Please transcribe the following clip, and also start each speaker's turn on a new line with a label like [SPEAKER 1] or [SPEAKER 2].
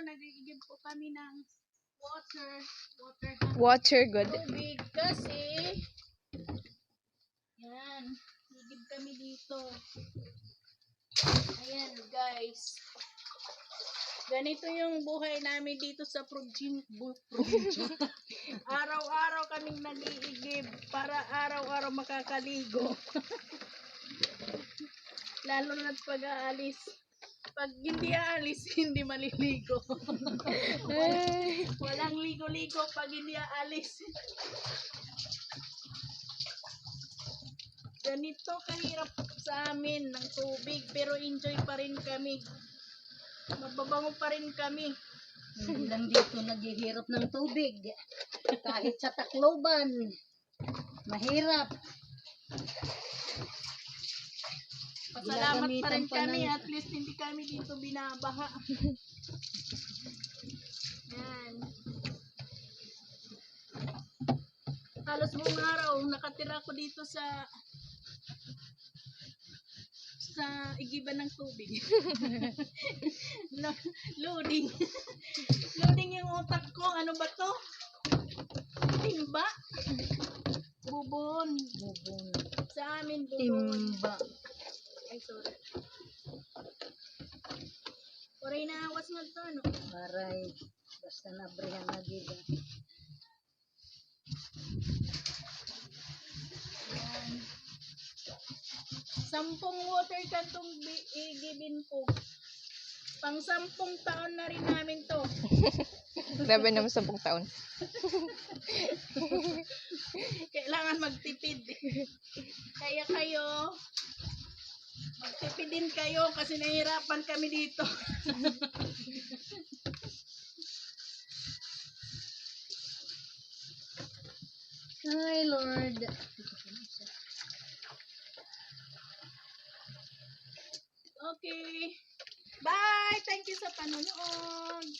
[SPEAKER 1] nag-iigib po kami ng water
[SPEAKER 2] Water good.
[SPEAKER 1] tubig kasi yan, igib kami dito. Ayan guys, ganito yung buhay namin dito sa probinsya. Araw-araw kaming nag-iigib para araw-araw makakaligo. Lalo na't pag-aalis. Pag hindi aalis, hindi maliligo. Walang ligo-ligo pag hindi aalis. Ganito kahirap sa amin ng tubig, pero enjoy pa rin kami. Mababango pa rin kami.
[SPEAKER 3] Hindi lang dito naghihirap ng tubig. Kahit sa Tacloban, mahirap.
[SPEAKER 1] Pasalamat pa rin
[SPEAKER 3] Ginagamitan pa
[SPEAKER 1] kami,
[SPEAKER 3] ng-
[SPEAKER 1] at least hindi kami dito binabaha. Yan. Halos buong araw nakatira ko dito sa igiban ng tubig. Loading. Loading yung utak ko. Ano ba to? Timba? Bubon.
[SPEAKER 3] Bubong.
[SPEAKER 1] Sa amin bubon.
[SPEAKER 3] Timba.
[SPEAKER 1] Ay, sorry. Oray na awas nga to, ano?
[SPEAKER 3] Maray. Basta nabrihan na dito.
[SPEAKER 1] Yan. 10 water can tong igibin ko. Pang 10 taon na rin namin to.
[SPEAKER 2] Grabe naman 10 taon.
[SPEAKER 1] Kailangan magtipid. Kaya kayo, magtipid din kayo kasi nahihirapan kami dito.
[SPEAKER 3] Ay, Lord.
[SPEAKER 1] Okay. Bye! Thank you sa panonood.